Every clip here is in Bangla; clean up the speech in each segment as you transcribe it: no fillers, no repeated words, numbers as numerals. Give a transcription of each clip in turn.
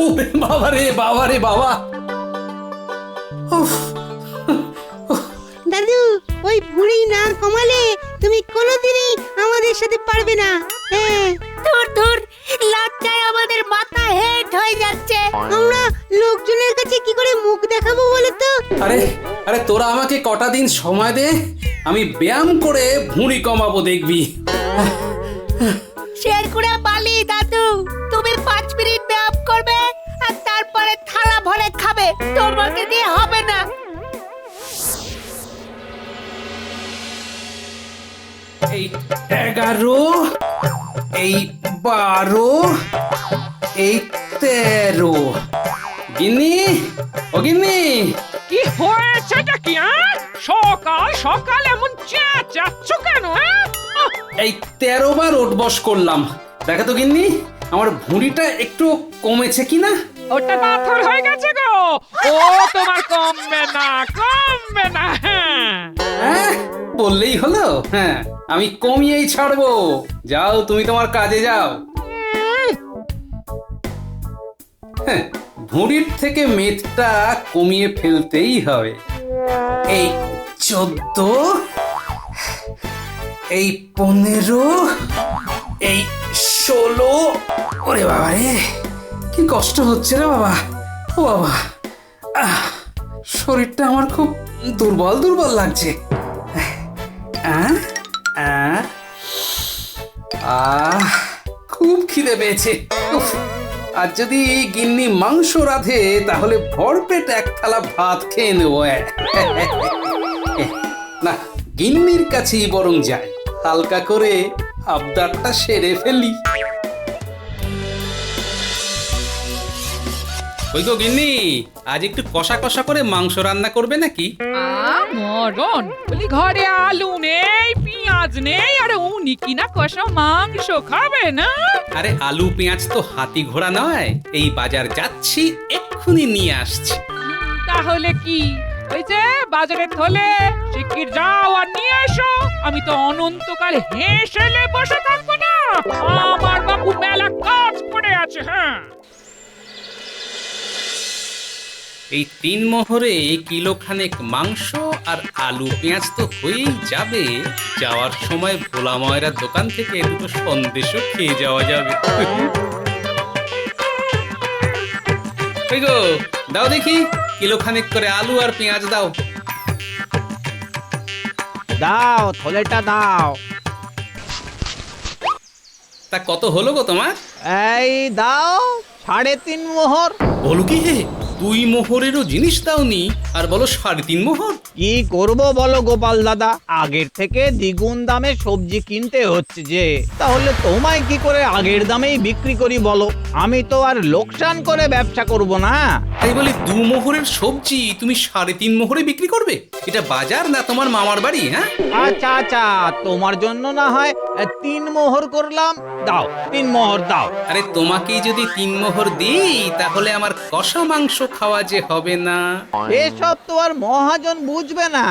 ওরে বাবা রে বাবা রে বাবা। উফ, দাদু, ওই ভুঁড়ি না কমালে তুমি কোনোদিনই আমাদের সাথে পারবে না। হ্যাঁ, ধুর ধুর, লজ্জায় আমাদের মাথা হেট হয়ে যাচ্ছে। আমরা লোকজনের কাছে কি করে মুখ দেখাবো বলো তো? আরে আরে তোরা আমাকে কটা দিন সময় দে, আমি ব্যায়াম করে ভুঁড়ি কমাবো দেখবি। শেরকুড়া বালি দাদু, তুমি 5 মিনিট ব্যায়াম করবে আর তারপরে থালা ভরে খাবে। তোমাকে দিয়ে হবে না। এই 11, এই 12, এই 13। গিন্নি, ও গিন্নি, কি হয়েছেটা কি? সকাল সকাল এমন চেঁচাচ্ছ কেন? এই 13 বার ওঠবস করলাম। দেখো তো গিন্নি, আমার ভুঁড়িটা একটু কমেছে কিনা। ওটা পাথর হয়ে গেছে গো। ও তোমার কমবে না, কমবে না। হ্যাঁ, বললেই হলো। হ্যাঁ, আমি কমিয়েই ছাড়বো। যাও, তুমি তোমার কাজে যাও। হ্যাঁ, ভুঁড়ির থেকে মেদটা কমিয়ে ফেলতেই হবে। এই 14, এই 15, এই 16। ওরে বাবা রে, কি কষ্ট হচ্ছে রে বাবা। ও বাবা, শরীরটা আমার খুব দুর্বল দুর্বল লাগছে। খুব খিদে পেয়েছে। উফ, আর যদি গিন্নি মাংস রাঁধে তাহলে ভরপেট এক থালা ভাত খেয়ে নেবো। না, গিন্নির কাছেই বরং যাই, হালকা করে আবদারটা সেরে ফেলি। ওই গো গিন্নি, আজ একটু কষা কষা করে মাংস রান্না করবে নাকি? মরণ, বলি ঘরে আলু নেই, পেঁয়াজ নেই, আরে উনি কিনা কষা মাংস খাবে না? আরে আলু পেঁয়াজ তো হাতি ঘোড়া নয়, এই বাজার যাচ্ছি, এক্ষুনি নিয়ে আসছি। তাহলে কি ওই যে বাজারে থলে, শিগগির যাও আর নিয়ে এসো। আমি তো অনন্তকাল হেসেলে বসে থাকবো না, আমার বাবু মেলা কাজ পড়ে আছে। হ্যাঁ, এই 3 মোহরে কিলোখানেক মাংস আর আলু পেঁয়াজ তো হয়েই যাবে। যাওয়ার সময় ভোলা ময়রার দোকান থেকে দুটো সন্দেশও খেয়ে যাওয়া যাবে। ওই গো, দাও দেখি কিলোখানেক করে আলু আর পেঁয়াজ দাও। দাও, থলেটা দাও। তা কত হলো গো তোমার? এই দাও 3.5 মোহর। বলো কি হে, 2 মোহরেরও জিনিস দাওনি আর বলো 3.5 মোহর? কি করব বলো গোপাল দাদা, আগের থেকে দ্বিগুণ দামে সবজি কিনতে হচ্ছে যে, তাহলে তোমায় কি করে আগের দামেই বিক্রি করি বলো? আমি তো আর লোকসান করে ব্যবসা করব না। তাই বলি 2 মোহরের সবজি তুমি 3.5 মোহরে বিক্রি করবে? এটা বাজার না তোমার মামার বাড়ি? হ্যাঁ, আচ্ছা আচ্ছা, তোমার জন্য না হয় 3 মোহর করলাম। দাও, 3 মোহর দাও। আরে তোমাকেই যদি 3 মোহর দিই তাহলে আমার কষা মাংস খাওয়া যে হবে না। এসব তো আর মহাজন বুঝবে না,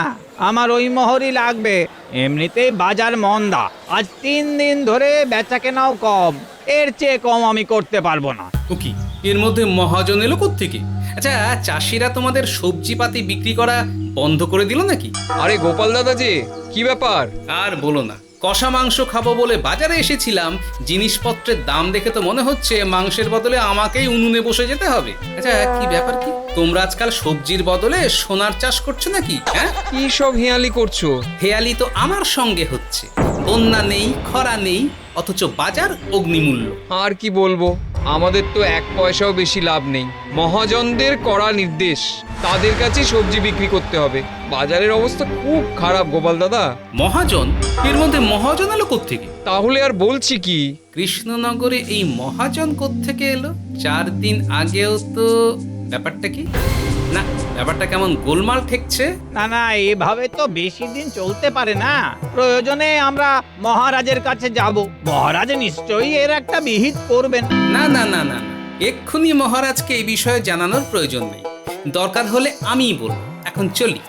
আমার ওই মোহরই লাগবে। এমনিতেই বাজার মন্দা, আজ 3 দিন ধরে বেচা কেনাও কম, এর চেয়ে কম আমি করতে পারবো না। ও কি, এর মধ্যে মহাজন এলো কোত্থেকে? আচ্ছা, চাষিরা তোমাদের সবজি পাতি বিক্রি করা বন্ধ করে দিল নাকি? আরে গোপাল দাদা যে, কি ব্যাপার? আর বলো না, কষা মাংস খাবো বলে বাজারে এসেছিলাম, জিনিসপত্রের দাম দেখে তো মনে হচ্ছে মাংসের বদলে আমাকেই উনুনে বসে যেতে হবে। আচ্ছা, কি ব্যাপার কি, তোমরা আজকাল সবজির বদলে সোনার চাষ করছো নাকি? হ্যাঁ, কি সব হেয়ালি করছো? হেয়ালি তো আমার সঙ্গে হচ্ছে। বন্যা নেই, খরা নেই, অথচ বাজার অগ্নিমূল্য। আর কি বলবো, আমাদের তো 1 পয়সাও বেশি লাভ নেই। মহাজনদের কড়া নির্দেশ, তাদের কাছে সবজি বিক্রি করতে হবে। বাজারের অবস্থা খুব খারাপ গোপাল দাদা। মহাজন? এর মধ্যে মহাজন এলো কোত্থেকে? তাহলে আর বলছি কি, কৃষ্ণনগরে এই মহাজন কোত্থেকে এলো? 4 দিন আগেও তো। ব্যাপারটা কি? না, ব্যাপারটা কেমন গোলমাল ঠেকছে। না না, এভাবে তো বেশি দিন চলতে পারে না। প্রয়োজনে আমরা মহারাজের কাছে যাব, মহারাজ নিশ্চয়ই এর একটা বিহিত করবেন। না না না না না, এক্ষুনি মহারাজকে এই বিষয়ে জানানোর প্রয়োজন নেই। দরকার হলে আমিই বলবো। এখন চলি।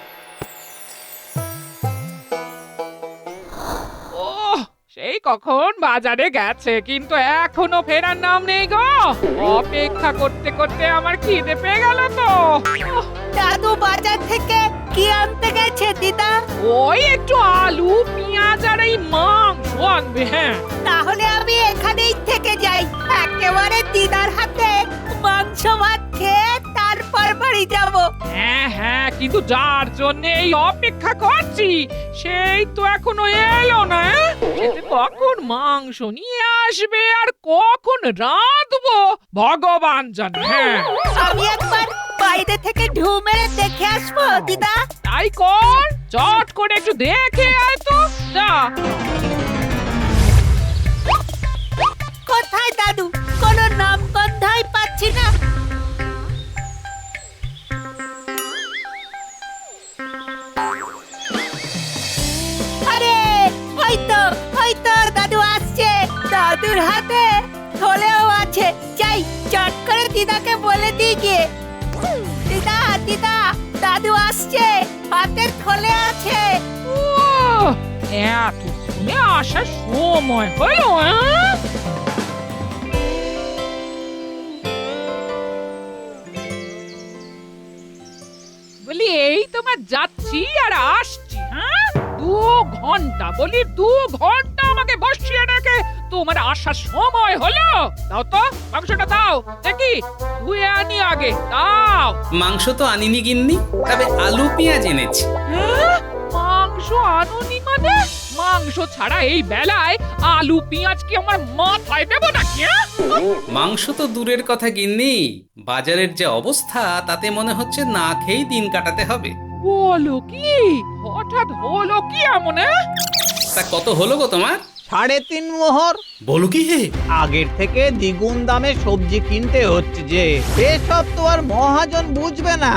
ও সেই কখন বাজারে গেছে, কিন্তু এখনো ফেরার নাম নেই গো। অপেক্ষা করতে করতে আমার খিদে পেয়ে গেল তো। দাদু বাজার থেকে কি আনতে গেছে দিদা? ওই একটু আলু, পেঁয়াজ আর এই মাংস আনবে। হ্যাঁ, তাহলে আমি এখানেই থেকে যাই, একেবারে দিদার হাতে মাংস ভাত খেয়ে তারপর বাড়ি যাব। হ্যাঁ হ্যাঁ, কিন্তু যার জন্য এই অপেক্ষা করছি সেই তো এখনো এলো না। সেটা কখন মাংস নিয়ে আসবে আর কখন রাঁধবো ভগবান জানে। হ্যাঁ, আমি একবার বাইরে থেকে ঢু মেরে দেখে আসবো দিদা। তাই কর, চট করে একটু দেখে আয় তো। যা। কোথায় দাদু? কোনো নাম গন্ধই পাচ্ছি না। আরে ওই তো দাদু আসছে। দাদুর হাতে থলেও আছে। যাই, চট করে দিদাকে বলে দিই গিয়ে। দিদা দিদা, দাদু আসছে, হাতের থলে আছে। ও, এতক্ষণে আসার সময় হলো। বলি এই তোমার যাচ্ছি আর আসছি। হ্যাঁ, 2 ঘন্টা, বলি 2 ঘন্টা আমাকে বসিয়ে রেখে তোমার আসার সময় হলো। দাও তো মাংসটা, দাও দেখি, ধুয়ে আনি আগে, দাও। মাংস তো আনিনি গিন্নি, তবে আলু পেঁয়াজ এনেছি। হ্যাঁ? মাংস আনুনি মানে? মাংস ছাড়া এই বেলায় আলু পেঁয়াজ কি আমার মাথায় দেবো নাকি? হ্যাঁ? মাংস তো দূরের কথা গিন্নি, বাজারের যে অবস্থা তাতে মনে হচ্ছে না খেয়েই দিন কাটাতে হবে। বলো কি, হঠাৎ হলো কি এমন? তা কত হলো গো তোমার? 3.5 মোহর। বলো কি হে? আগের থেকে দ্বিগুণ দামে সবজি কিনতে হচ্ছে যে, এসব তো আর মহাজন বুঝবে না।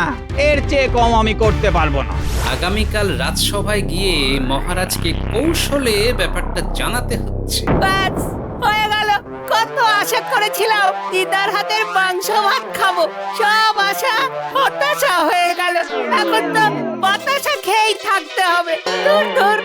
এর চেয়ে কম আমি করতে পারবো না। আগামীকাল রাজসভায় গিয়ে মহারাজকে কৌশলে ব্যাপারটা জানাতে হচ্ছে। ব্যাস হয়ে গেল। কত আশা করেছিলাম দিদার হাতের মাংস ভাত খাবো, সব আশা হতাশা হয়ে গেল। এখন তো বাতাসা খেয়েই থাকতে হবে। দূর দূর।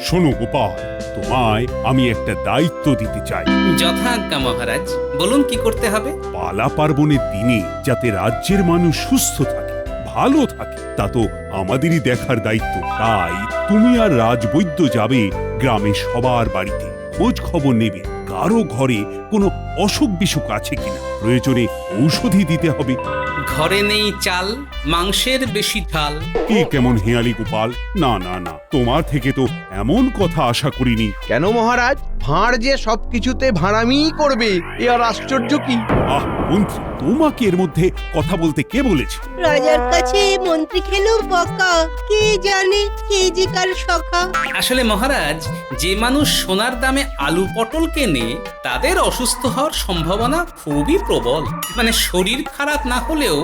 শোনো গোপাল, তোমায় আমি একটা দায়িত্ব দিতে চাই। যথাজ্ঞা মহারাজ, বলুন কি করতে হবে? পালা পার্বণের দিনে যাতে রাজ্যের মানুষ সুস্থ থাকে, ভালো থাকে, তা তো আমাদেরই দেখার দায়িত্ব। তাই তুমি আর রাজবৈদ্য যাবে গ্রামে সবার বাড়িতে, খোঁজ খবর নেবে কারো ঘরে কোনো অসুখ বিসুখ আছে কিনা, প্রয়োজনে ঔষধি দিতে হবে। ঘরে নেই চাল, মাংসের বেশি ঝাল। কি কেমন হেয়ালি গোপাল, না না না, তোমার থেকে তো এমন কথা আশা করিনি। কেন মহারাজ, ভাঁড় যে সবকিছুতে ভাঁড়ামিই করবে, এ আর আশ্চর্য কি? আহ মন্ত্রী, তোমাকে এর মধ্যে কথা বলতে কে বলেছে? রাজার কাছে মন্ত্রী খেলেও বকা, কে জানে কে যে কার সখা। আসলে মহারাজ, যে মানুষ সোনার দামে আলু পটল কেনে তাদের অসুস্থ হওয়ার সম্ভাবনা খুবই প্রবল। মানে শরীর খারাপ না হলেও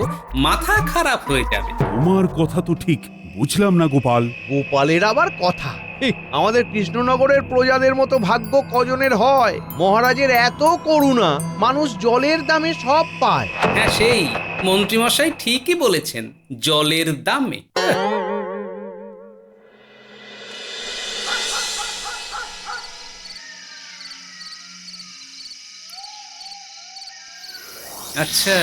মাথা খারাপ হয়ে যাবে। তোমার কথা তো ঠিক বুঝলাম না গোপাল। গোপালের আবার কথা। আমাদের কৃষ্ণনগরের প্রজাদের মতো ভাগ্য কজনের হয়? মহারাজের এত করুণা, মানুষ জলের দামে সব পায়। হ্যাঁ, সেই মন্ত্রীমশাই ঠিকই বলেছেন, জলের দামে। আচ্ছা,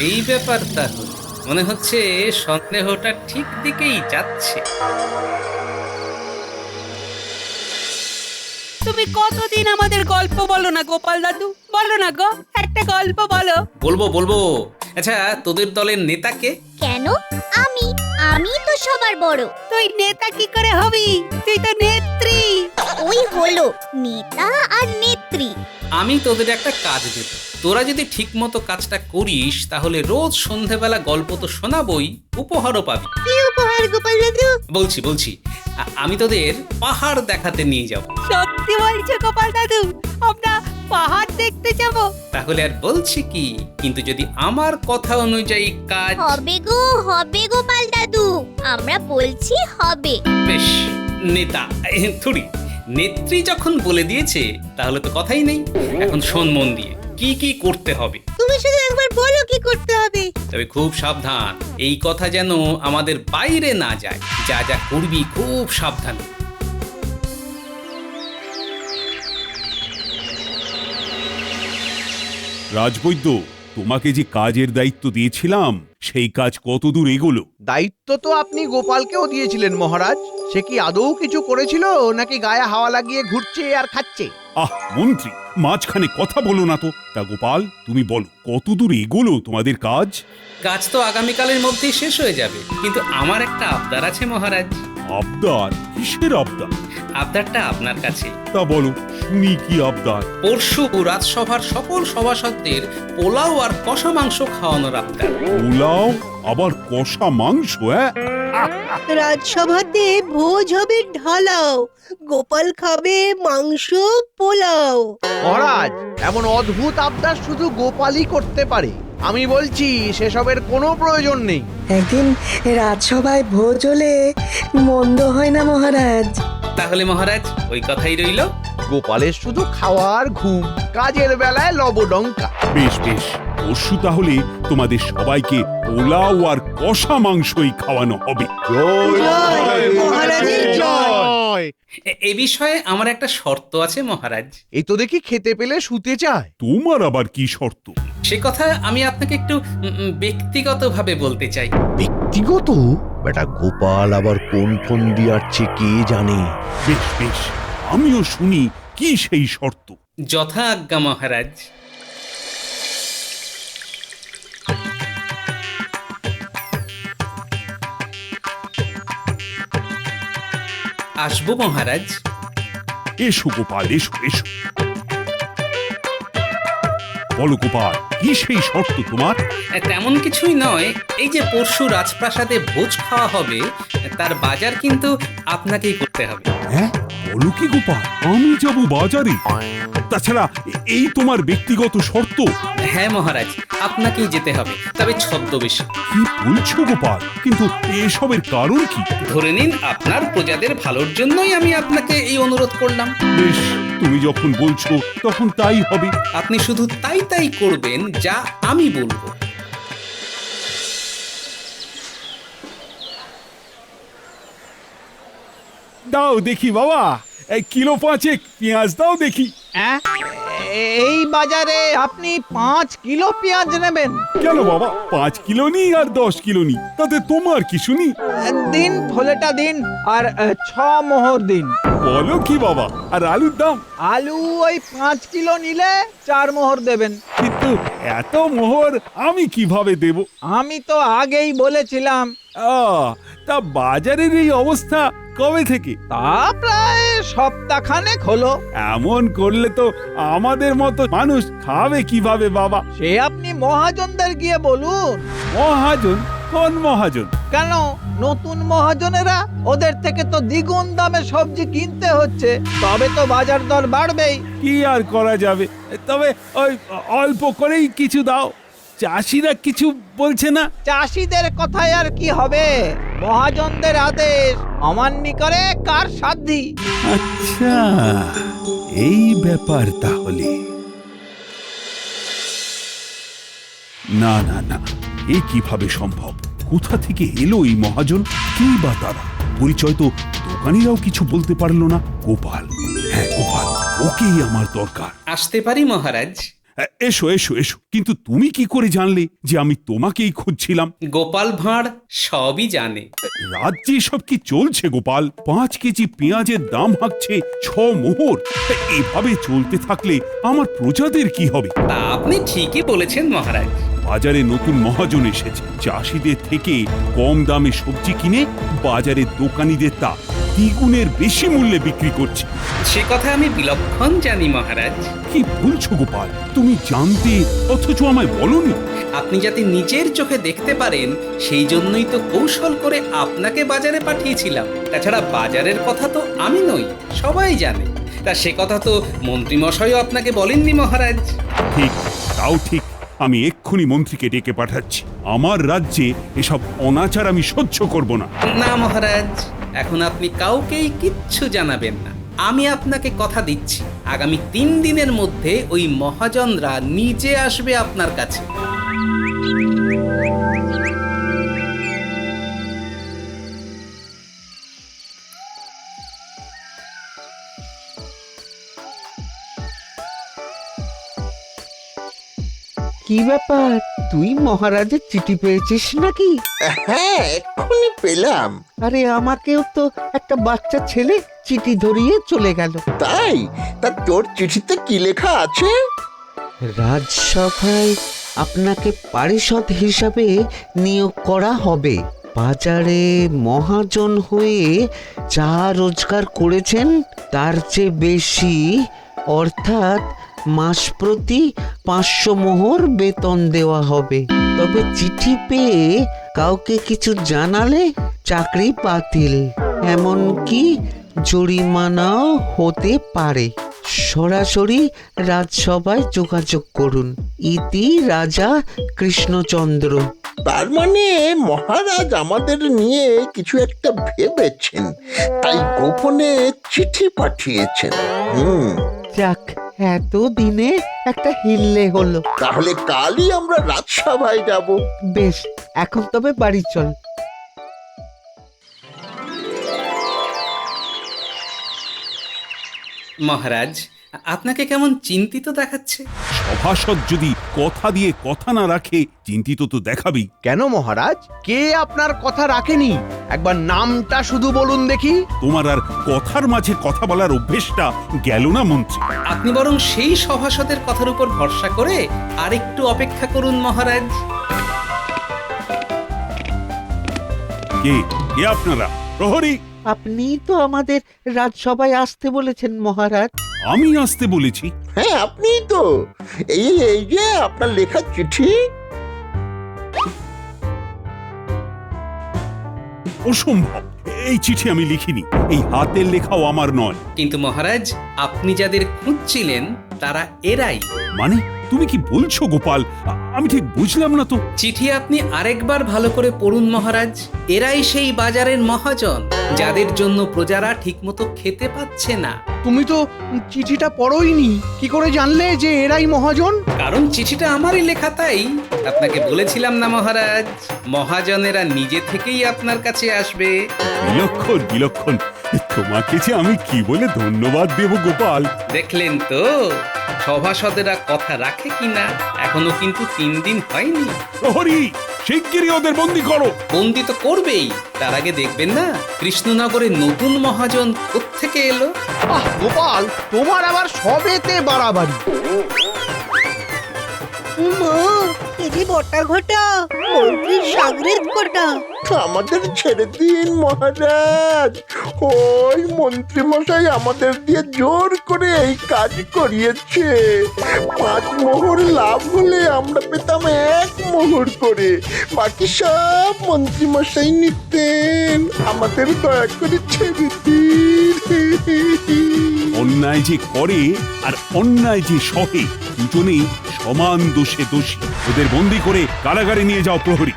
এই ব্যাপার তাহলে। মনে হচ্ছে সন্দেহটা ঠিক দিকেই যাচ্ছে। তুমি কতদিন আমাদের গল্প বলো না গোপাল দাদু? বলো না গো, একটা গল্প বলো। বলবো বলবো। আচ্ছা, তোদের দলের নেতাকে? কেন? আমি তো সবার বড়। তুই নেতা কি করে হবি? তুই তো নেত্রী। ওই হলো নেতা আর নেত্রী। আমি তোদের একটা কাজ দেব, তোরা যদি ঠিক মতো কাজটা করিস তাহলে রোজ সন্ধেবেলা গল্প তো শোনাবই, উপহারও পাবি। কি উপহার গোপাল দাদু? বলছি আমি তোদের পাহাড় দেখাতে নিয়ে যাব। সত্যি বলছো গোপাল দাদু? আমরা পাহাড় দেখতে যাব? তাহলে আর বলছি কি, কিন্তু যদি আমার কথা অনুযায়ী কাজ। হবে গোপাল দাদু, আমরা বলছি হবে। বেশ, নেতা থুড়ি নেত্রী যখন বলে দিয়েছে তাহলে তো কথাই নেই। এখন শোন মন দিয়ে, কি কি করতে হবে। তুমি শুধু একবার বলো কি করতে হবে। তবে খুব সাবধান, এই কথা যেন আমাদের বাইরে না যায়। যা যা করবি খুব সাবধান। রাজবৈদ্য, তোমাকে যে কাজের দায়িত্ব দিয়েছিলাম সেই কাজ কতদূর এগোলো? দায়িত্ব তো আপনি গোপালকেও দিয়েছিলেন মহারাজ। সে কি আদৌ কিছু করেছিল নাকি গায়ে হাওয়া লাগিয়ে ঘুরছে আর খাচ্ছে? আহ মন্ত্রী, মাঝখানে কথা বলো না তো। তা গোপাল, তুমি বলো কতদূর এগোলো তোমাদের কাজ? কাজ তো আগামীকালের মধ্যেই শেষ হয়ে যাবে, কিন্তু আমার একটা আবদার আছে মহারাজ। আবদার? কিসের আবদার? আবদারটা আপনার কাছে। তা বলো, শুনি কি আবদার। পরশু রাজসভার সকল সভাসদদের পোলাও আর কষা মাংস খাওয়ানোর আবদার। পোলাও আবার কষা মাংস? রাজসভাতে ভোজ হবে ঢালাও, গোপাল খাবে মাংস পোলাও। মহারাজ, এমন অদ্ভুত আবদার শুধু গোপালই করতে পারে। আমি বলছি সেসবের কোনো প্রয়োজন নেই। একদিন রাজসভায় ভোজ হলে মন্দ হয় না মহারাজ। তাহলে মহারাজ ওই কথাই রইল। গোপালের শুধু খাওয়ার ঘুম, কাজের বেলায় লবডঙ্কা। বেশ বেশ, পরশু তাহলে তোমাদের সবাইকে পোলাও আর কষা মাংসই খাওয়ানো হবে। জয় মহারাজের জয়। এ বিষয়ে আমার একটা শর্ত আছে মহারাজ। এই তো দেখি খেতে পেলে শুতে চায়। তোমার আবার কি শর্ত? সে কথা আমি আপনাকে একটু ব্যক্তিগতভাবে বলতে চাই। ব্যক্তিগত? বেটা গোপাল আবার কোন ফোন দিয়াছে কে জানে। বেশ বেশ, আমিও শুনি কি সেই শর্ত। যথা আজ্ঞা মহারাজ। আসবো মহারাজ। এসো গোপাল, এসো এসো। বলো গোপাল, কি সেই শর্ত তোমার? তেমন কিছুই নয়, এই যে পরশু রাজপ্রাসাদে ভোজ খাওয়া হবে, তার বাজার কিন্তু আপনাকেই করতে হবে। হ্যাঁ, বলো কি গোপাল, আমি যাব বাজারে? তাছাড়া এই তোমার ব্যক্তিগত শর্ত? হ্যাঁ মহারাজ, আপনাকেই যেতে হবে, তবে ছদ্মবেশে। কি বলছো গোপাল? কিন্তু এসবের কারণ কি? ধরে নিন আপনার প্রজাদের ভালোর জন্যই আমি আপনাকে এই অনুরোধ করলাম। বেশ, তুমি যখন বলছো তখন তাই হবে। আপনি শুধু তাই তাই করবেন যা আমি বলবো। দাও দেখি বাবা, এই কিলো 5 পেঁয়াজ দাও দেখি। হ্যাঁ, এই বাজারে আপনি 5 কিলো পেঁয়াজ নেবেন? কেন বাবা, 5 কিলো নি আর 10 কিলো নি, তাতে তোমার কি শুনি? দিন ফলেটা দিন, আর 6 মোহর দিন। বলো কি বাবা, আর আলুর দাম? আলু ওই 5 কিলো নিলে 4 মোহর দেবেন। কিন্তু এত মোহর আমি কিভাবে দেব? আমি তো আগেই বলেছিলাম। তা বাজারের এই অবস্থা কবে থেকে? তা প্রায় সপ্তাহখানেক হলো। এমন করলে তো আমাদের মতো মানুষ খাবে কিভাবে বাবা? সে আপনি মহাজনদের গিয়ে বলুন। মহাজন? কোন মহাজন? কেন, নতুন মহাজনেরা, ওদের থেকে তো দ্বিগুণ দামে সবজি কিনতে হচ্ছে, তবে তো বাজার দর বাড়বেই। কি আর করা যাবে, তবে ওই অল্প করেই কিছু দাও। চাষিরা কিছু বলছে না? চাষিদের কথায় আর কি হবে, মহাজনদের আদেশ অমান্য করে কার সাধ্যি। আচ্ছা, এই ব্যাপার তাহলে। না না না, এ কিভাবে সম্ভব? কোথা থেকে এলো এই মহাজন? কি বা তারা? পরিচয় তো দোকানিরাও কিছু বলতে পারলো না। গোপাল, হ্যাঁ গোপাল, ওকেই আমার দরকার। আসতে পারি মহারাজ? এসো এসো এসো। কিন্তু তুমি কি করে জানলে যে আমি তোমাকেই খুঁজছিলাম? গোপাল ভাঁড় সবই জানে। রাজ্যে সব কি চলছে গোপাল? 5 কেজি পেঁয়াজের দাম হাঁকছে 6 মোহর। এভাবে চলতে থাকলে আমার প্রজাদের কি হবে? তা আপনি ঠিকই বলেছেন মহারাজ। বাজারে নতুন মহাজন এসেছে, চাষিদের থেকে কম দামে সবজি কিনে বাজারে দোকানিদের তা দ্বিগুণের বেশি মূল্যে বিক্রি করছে। সে কথা আমি বিলক্ষণ জানি মহারাজ। কি বলছো গোপাল? তুমি জানতে অথচ আমায় বলনি? আপনি যাতে নিজের চোখে দেখতে পারেন সেই জন্যই তো কৌশল করে আপনাকে বাজারে পাঠিয়েছিলাম। তাছাড়া বাজারের কথা তো আমি নই, সবাই জানে। তা সে কথা তো মন্ত্রীমশাইও আপনাকে বলেননি মহারাজ। ঠিক, তাও ঠিক। আমি এক্ষুনি মন্ত্রীকে ডেকে পাঠাচ্ছি। আমার রাজ্যে এসব অনাচার আমি সহ্য করব না। না মহারাজ, এখন আপনি কাউকেই কিচ্ছু জানাবেন না। আমি আপনাকে কথা দিচ্ছি, আগামী 3 দিনের মধ্যে ওই মহাজনরা নিজে আসবে আপনার কাছে। কি ব্যাপার, তুই মহারাজের চিঠি পেয়েছিস নাকি? হ্যাঁ, এক্ষুনি পেলাম। আরে আমাকেও তো একটা বাচ্চা ছেলে চিঠি ধরিয়ে চলে গেল। তাই? তা তোর চিঠিতে কি লেখা আছে? রাজসভায় আপনাকে পারিষদ হিসাবে নিয়োগ করা হবে। বাজারে মহাজন হয়ে যা রোজগার করেছেন তার চেয়ে বেশি, অর্থাৎ মাস প্রতি 500 মোহর বেতন দেওয়া হবে। তবে চিঠি পেয়ে কাউকে কিছু জানালে চাকরি বাতিল, এমনকি জরিমানাও হতে পারে। সরাসরি রাজসভায় যোগাযোগ করুন। ইতি রাজা কৃষ্ণচন্দ্র। তার মানে মহারাজ আমাদের নিয়ে কিছু একটা ভেবেছেন, তাই গোপনে চিঠি পাঠিয়েছেন। যাক, এত দিনে একটা হিললে হলো। তাহলে কালই আমরা রাজসভায় যাব। বেশ, এখন তবে বাড়ি চল। মহারাজ, আপনাকে কেমন চিন্তিত দেখাচ্ছে? সভাসদ যদি কথা দিয়ে কথা না রাখে চিন্তিত তো দেখাবেই। কেন মহারাজ, কে আপনার কথা রাখেনি? একবার নামটা শুধু বলুন দেখি। তোমার আর কথার মাঝে কথা বলার অভ্যেসটা গেল না মন্ত্রী। আপনি বরং সেই সভাসদের কথার উপর ভরসা করে আরেকটু অপেক্ষা করুন মহারাজ। কে কে আপনারা? প্রহরী। আপনি তো আমাদের রাজসভায় আসতে বলেছেন মহারাজ। আমি আসতে বলেছি? হ্যাঁ, আপনি তো। এই এই যে আপনার লেখা চিঠি। অসম্ভব, এই চিঠি আমি লিখিনি, এই হাতের লেখাও আমার নয়। কিন্তু মহারাজ, আপনি যাদের খুঁজছিলেন তারা এরাই। মানে তুমি কি বলছো গোপাল? আমি ঠিক বুঝলাম না তো। চিঠি আপনি আরেকবার ভালো করে পড়ুন মহারাজ। এরাই সেই বাজারের মহাজন যাদের জন্য প্রজারা ঠিকমতো খেতে পাচ্ছে না। তুমি তো চিঠিটা পড়োইনি, কি করে জানলে যে এরাই মহাজন? কারণ চিঠিটা আমারই লেখা, তাই আপনাকে বলেছিলাম না মহারাজ, মহাজনেরা নিজে থেকেই আপনার কাছে আসবে। বিলক্ষণ বিলক্ষণ, তোমাকে যে আমি কি বলে ধন্যবাদ দেব গোপাল। দেখলেন তো সভাসদেরা কথা রাখে কিনা। এখনো কিন্তু 3 দিন হয়নি। প্রহরী, শিগগিরই ওদের বন্দি করো। বন্দি তো করবেই, তার আগে দেখবেন না কৃষ্ণনগরে নতুন মহাজন কোত্থেকে এলো। আহ গোপাল, তোমার আবার সবেতে বাড়াবাড়ি। মা, এই যে বটা ঘটা, মন্ত্রীর সাগরেদ কটা। আমাদের ছেড়ে দিন মহারাজ। ওই মন্ত্রী মশাই আমাদের দিয়ে জোর করে এই কাজ করিয়েছে। 5 মোহর লাভ হলে আমরা পেতাম 1 মোহর করে, বাকি সব মন্ত্রী মশাই নিতেন। আমাদের দয়া করে ছেড়ে দিন। অন্যায় যে করে আর অন্যায় যে সহে, দুজনেই সমান দোষে দোষী। ওদের বন্দি করে কারাগারে নিয়ে যাও প্রহরী।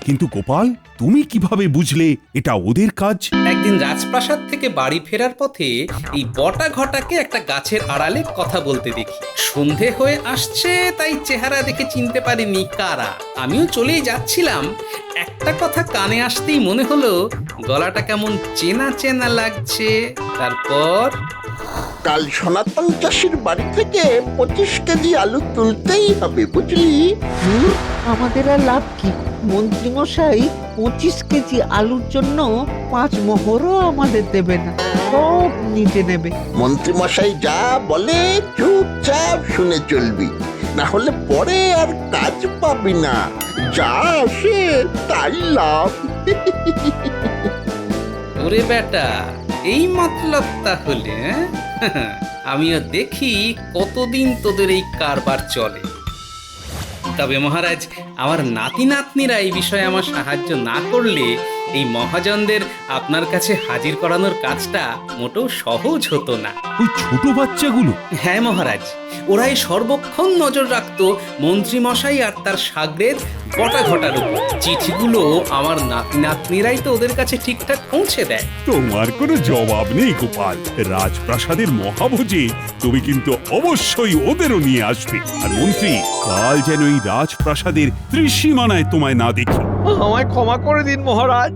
কিন্তু গোপাল, তুমি কিভাবে বুঝলে এটা ওদের কাজ? একদিন রাজপ্রাসাদ থেকে বাড়ি ফেরার পথে এই বটা ঘটাকে একটা গাছের আড়ালে কথা বলতে দেখি। সন্ধে হয়ে আসছে, তাই চেহারা দেখে চিনতে পারিনি কারা। আমিও চলেই যাচ্ছিলাম, একটা কথা কানে আসতেই মনে হলো গলাটা কেমন চেনা চেনা লাগছে। তারপর কাল সনাতন চাষির বাড়ি থেকে 25 কেজি আলু তুলতেই হবে, বুঝলি? আমাদের আর লাভ কি? মন্ত্রীমশাই 25 কেজি আলুর জন্য 5 মোহরও আমাদের দেবে না, সব নিজে নেবে। মন্ত্রী মশাই যা বলে চুপচাপ শুনে চলবি, না হলে পরে আর কাজ পাবি না। যা আসে তাই লাভ। ওরে বেটা, এই মতলব তাহলে? আমিও দেখি কতদিন তোদের এই কারবার চলে। তবে মহারাজ, আমার নাতি নাতনিরা এই বিষয়ে আমার সাহায্য না করলে এই মহাজনদের আপনার কাছে হাজির করানোর কাজটা মোটেও সহজ হতো না। ওই ছোট বাচ্চাগুলো? হ্যাঁ মহারাজ, ওরাই সর্বক্ষণ নজর রাখতো মন্ত্রী মশাই আর তার সাগরেদ বটা ঘটার উপর। চিঠিগুলো আমার নাতি নাতনিরাই তো ওদের কাছে ঠিকঠাক পৌঁছে দেয়। তোমার কোনো জবাব নেই গোপাল। রাজপ্রাসাদের মহাভোজে তুমি কিন্তু অবশ্যই ওদেরও নিয়ে আসবে। আর মন্ত্রী, কাল যেন এই রাজপ্রাসাদের ত্রিসীমানায় তোমায় না দেখি। আমায় ক্ষমা করে দিন মহারাজ,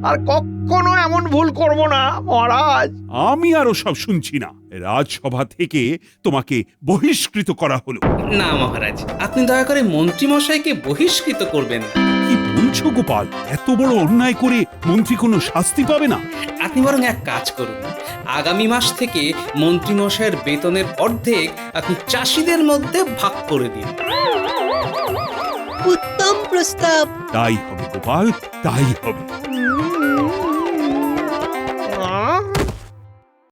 আর কখনো এমন ভুল করব না মহারাজ। আমি আরো সব শুনছি না। রাজসভা থেকে তোমাকে বহিষ্কৃত করা হলো। না মহারাজ, আপনি দয়া করে মন্ত্রী মশাইকে বহিষ্কৃত করবেন না। কি বলছো গোপাল? এত বড় অন্যায় করে মন্ত্রী কোনো শাস্তি পাবে না? আপনি বরং এক কাজ করুন, আগামী মাস থেকে মন্ত্রী মশাইয়ের বেতনের অর্ধেক আপনি চাষিদের মধ্যে ভাগ করে দিন। উত্তম প্রস্তাব। তাই হবে গোপাল, তাই হবে।